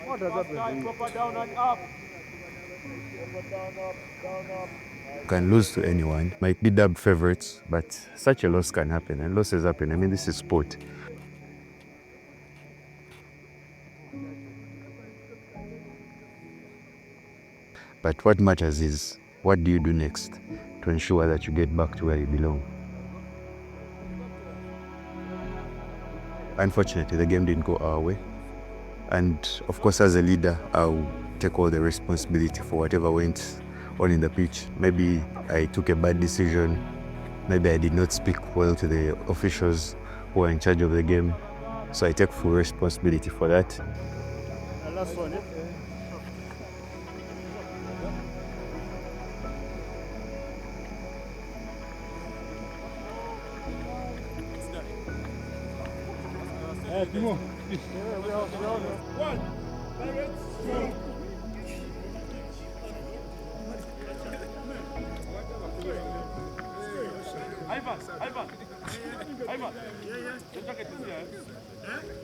What does that mean? Proper down and up. Can lose to anyone, might be dubbed favorites, but such a loss can happen, and losses happen. I mean, this is sport. But what matters is, what do you do next to ensure that you get back to where you belong? Unfortunately, the game didn't go our way. And of course, as a leader, I'll take all the responsibility for whatever went on in the pitch. Maybe I took a bad decision. Maybe I did not speak well to the officials who are in charge of the game. So I take full responsibility for that. Last one, yeah? Timo. One. Ivan. Your jacket is here.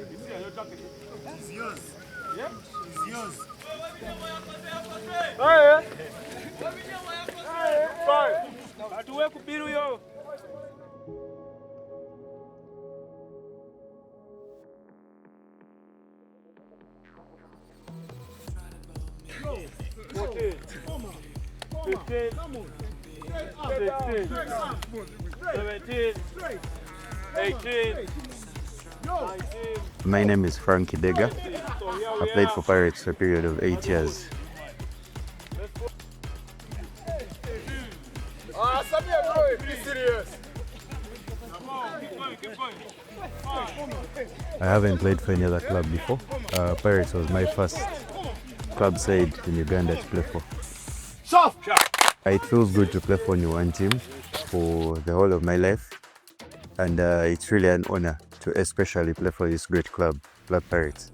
It's here, your jacket. It's yours. Yeah? It's yours. Fine. Atuwe kubiru yo. My name is Frank Kidega. I played for Pirates for a period of 8 years. I haven't played for any other club before. Pirates was my first club side in Uganda to play for. It feels good to play for only one team for the whole of my life, and it's really an honor to especially play for this great club, Black Pirates.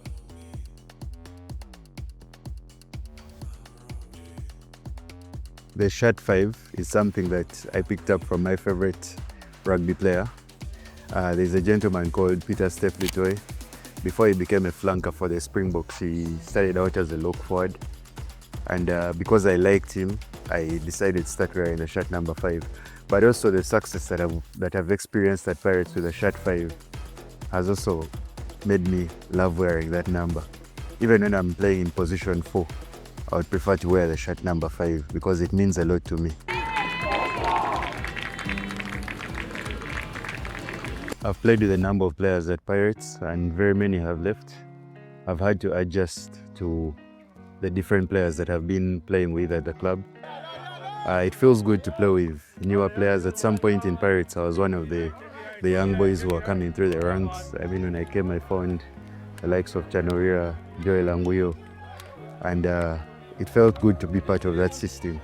The shirt 5 is something that I picked up from my favorite rugby player. There's a gentleman called Pieter-Steph du Toit. Before he became a flanker for the Springboks, he started out as a lock forward. And because I liked him, I decided to start wearing the shirt number 5. But also the success that I've experienced at Pirates with the shirt 5 has also made me love wearing that number. Even when I'm playing in position 4, I would prefer to wear the shirt number 5 because it means a lot to me. I've played with a number of players at Pirates and very many have left. I've had to adjust to the different players that I've been playing with at the club. It feels good to play with newer players. At some point in Pirates, I was one of the young boys who were coming through the ranks. I mean, when I came, I found the likes of Chanorira, Joel Anguyo, and it felt good to be part of that system.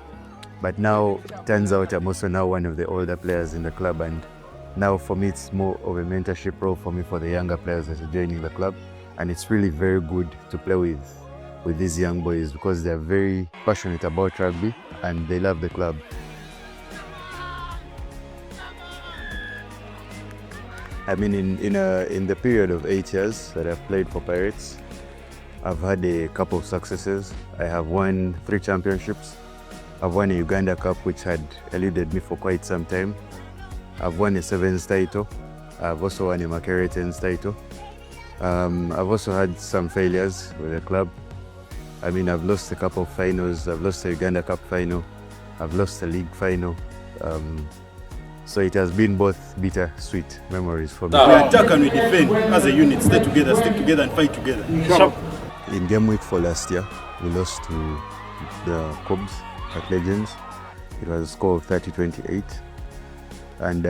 But now, it turns out I'm also now one of the older players in the club, and now for me, it's more of a mentorship role for me for the younger players that are joining the club. And it's really very good to play with these young boys because they're very passionate about rugby and they love the club. I mean, in the period of 8 years that I've played for Pirates, I've had a couple of successes. I have won 3 championships. I've won a Uganda Cup, which had eluded me for quite some time. I've won a Sevens title. I've also won a Makerere Tens title. I've also had some failures with the club. I mean, I've lost a couple of finals. I've lost the Uganda Cup final. I've lost the league final. So it has been both bitter, sweet memories for me. We attack and we defend as a unit. Stay together, stick together, and fight together. In game week 4 last year, we lost to the Cobs at Legends. It was a score of 30-28. And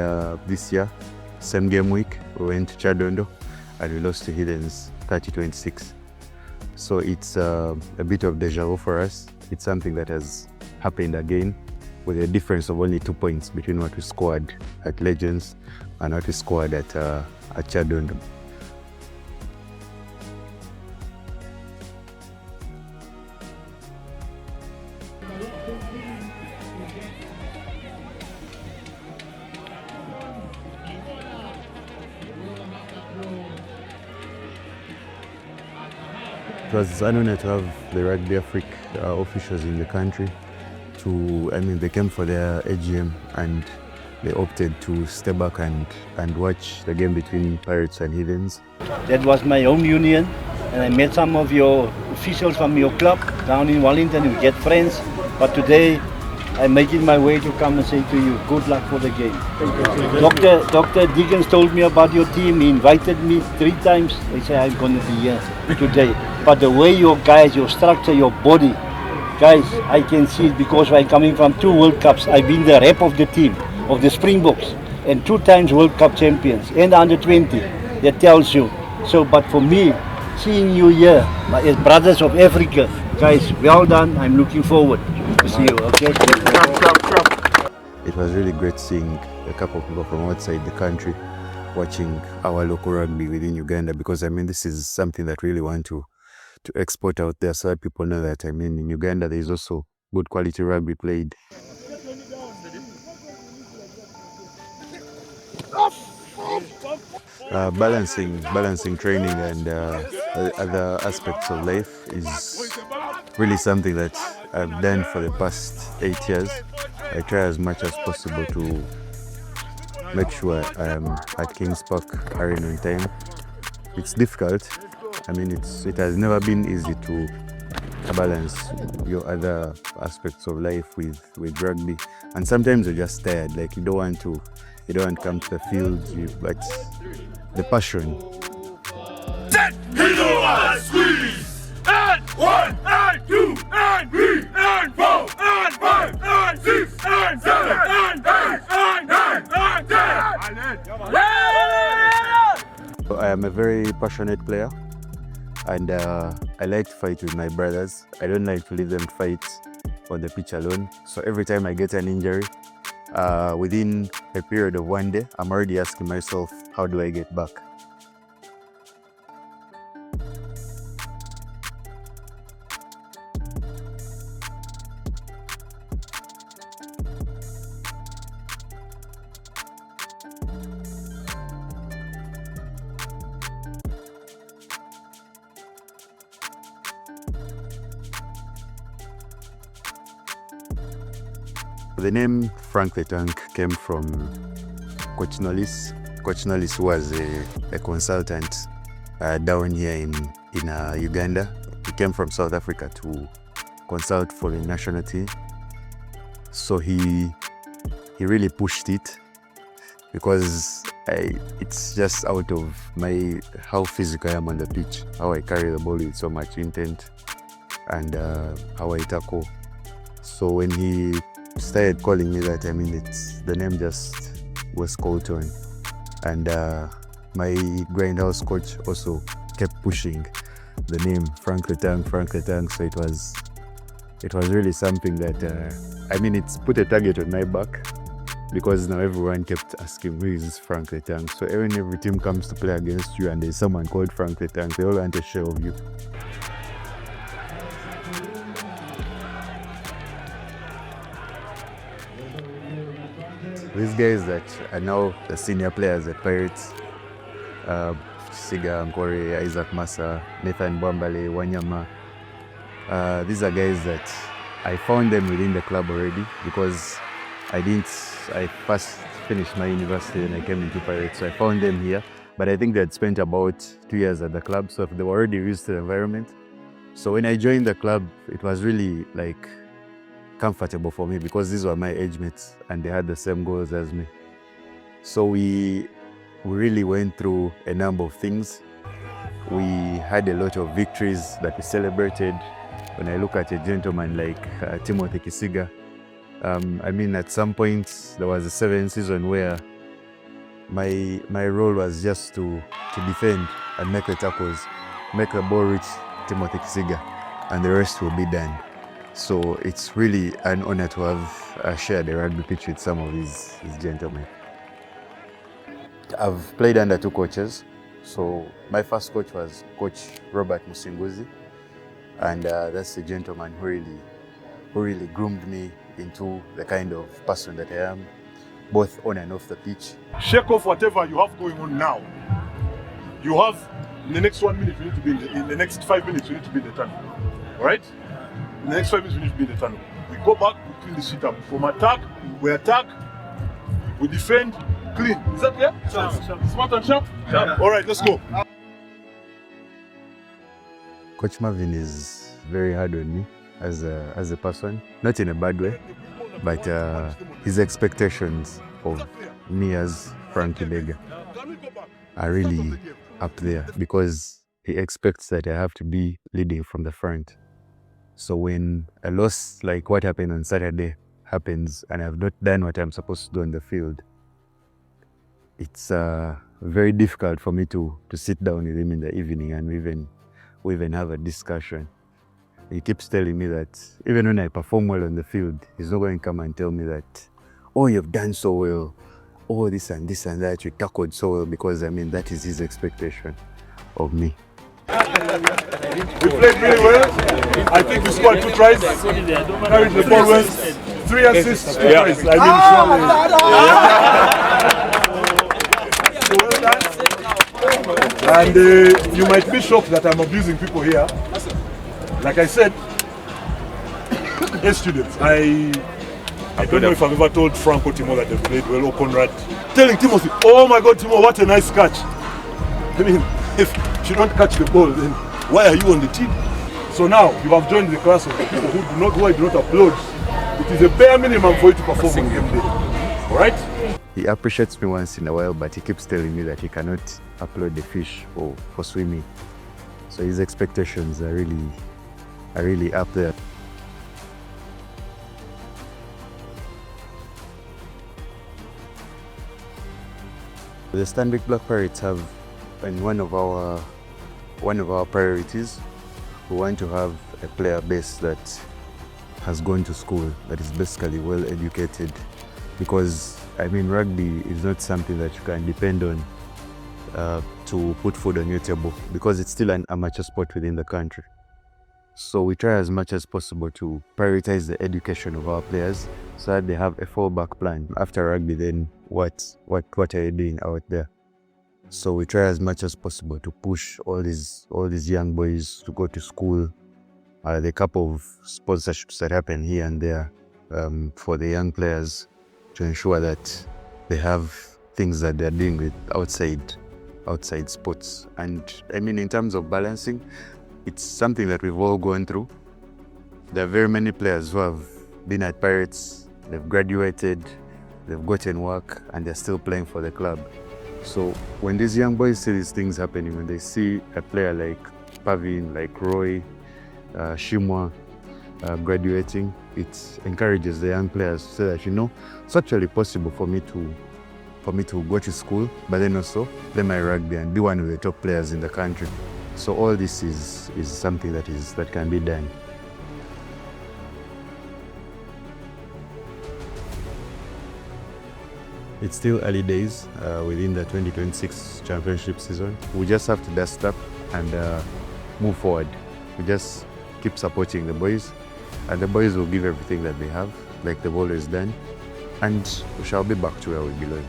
this year, same game week, we went to Chadondo and we lost to Hiddens 30-26. So it's a bit of deja vu for us. It's something that has happened again with a difference of only 2 points between what we scored at Legends and what we scored at Chadondo. It was an honor to have the Rugby Africa officials in the country. They came for their AGM and they opted to step back and watch the game between Pirates and Heathens. That was my home union, and I met some of your officials from your club down in Wellington. We get friends, but today I'm making my way to come and say to you, good luck for the game. Dr. Dickens told me about your team. He invited me 3 times. They say I'm going to be here today. But the way your guys, your structure, your body, guys, I can see it because I'm coming from 2 World Cups. I've been the rep of the team, of the Springboks, and 2 times World Cup champions, and under 20. That tells you. So, but for me, seeing you here, as brothers of Africa, guys, well done. I'm looking forward to see you. Okay. It was really great seeing a couple of people from outside the country watching our local rugby within Uganda, because this is something that really want to export out there so that people know that in Uganda there is also good quality rugby played. Balancing training and other aspects of life is really something that I've done for the past 8 years. I try as much as possible to make sure I am at Kings Park Arena on time. It's difficult. It has never been easy to balance your other aspects of life with rugby, and sometimes you're just tired. Like you don't want to come to the field, but the passion. Set, squeeze, and 1, and 2, and 3, and 4, and 5, and 6, and 7, and 8, and 9, and 10. I am a very passionate player, and I like to fight with my brothers. I don't like to leave them fight on the pitch alone. So every time I get an injury, within a period of 1 day, I'm already asking myself, how do I get back? The name Frank the Tank came from Coach Knowles. Coach Knowles was a consultant down here in Uganda. He came from South Africa to consult for the national team. So he really pushed it, because it's just out of how physical I am on the pitch, how I carry the ball with so much intent, and how I tackle. So when he started calling me that, the name just was called on, and my grindhouse coach also kept pushing the name Frank the Tank. So it was really something that it's put a target on my back, because now everyone kept asking, who is Frank the Tank? So when every team comes to play against you and there's someone called Frank the Tank, they all want a share of you. These guys that are now the senior players at Pirates, Siga Nkore, Isaac Massa, Nathan Bwambale, Wanyama, these are guys that I found them within the club already, because I first finished my university and I came into Pirates, so I found them here. But I think they had spent about 2 years at the club, so they were already used to the environment. So when I joined the club, it was really comfortable for me, because these were my age mates and they had the same goals as me. So we really went through a number of things. We had a lot of victories that we celebrated. When I look at a gentleman like Timothy Kisiga, at some point there was a 7th season where my role was just to defend and make the tackles, make the ball reach Timothy Kisiga, and the rest will be done. So it's really an honor to have shared the rugby pitch with some of these gentlemen. I've played under 2 coaches. So my first coach was Coach Robert Musinguzi, and that's the gentleman who really groomed me into the kind of person that I am, both on and off the pitch. Shake off whatever you have going on now. You have In the next 1 minute, we need to be in the next 5 minutes, we need to be in the tunnel. All right? In the next 5 minutes, we need to be in the tunnel. We go back, we clean the shit up. From attack, we defend, clean. Is that clear? Smart and sharp? All right, let's go. Coach Marvin is very hard on me as a person, not in a bad way, but his expectations of me as Frank Kidega are really up there because he expects that I have to be leading from the front. So when a loss like what happened on Saturday happens and I've not done what I'm supposed to do on the field, it's very difficult for me to sit down with him in the evening and we even have a discussion. He keeps telling me that even when I perform well on the field, he's not going to come and tell me that, oh, you've done so well, oh, this and that, you tackled so well, because I mean, that is his expectation of me. We played really well. I think we scored 2 tries, carried the ball well, 3 assists, 2 tries. And you might be shocked that I'm abusing people here. Like I said, as students, I don't know if I've ever told Frank or Timo that they've played well or Conrad. Telling Timothy, oh my God, Timo, what a nice catch. I mean, if you don't catch the ball, then why are you on the team? So now you have joined the class of people who do not applaud. It is a bare minimum for you to perform on game day. All right? He appreciates me once in a while, but he keeps telling me that he cannot upload the fish for swimming. So his expectations are really up there. The Stanbic Black Pirates have, and one of our priorities, we want to have a player base that has gone to school, that is basically well educated, because I mean, rugby is not something that you can depend on to put food on your table, because it's still an amateur sport within the country. So we try as much as possible to prioritize the education of our players so that they have a fallback plan. After rugby, then what are you doing out there? So we try as much as possible to push all these young boys to go to school. The couple of sponsorships that happen here and there for the young players to ensure that they have things that they're doing with outside sports. And I mean, in terms of balancing, it's something that we've all gone through. There are very many players who have been at Pirates, they've graduated, they've gotten work, and they're still playing for the club. So when these young boys see these things happening, when they see a player like Pavin, like Roy, Shimwa graduating, it encourages the young players to say that, you know, it's actually possible for me to go to school, but then also play my rugby and be one of the top players in the country. So all this is something that can be done. It's still early days within the 2026 championship season. We just have to dust up and move forward. We just keep supporting the boys, and the boys will give everything that they have, like they've always done, and we shall be back to where we belong.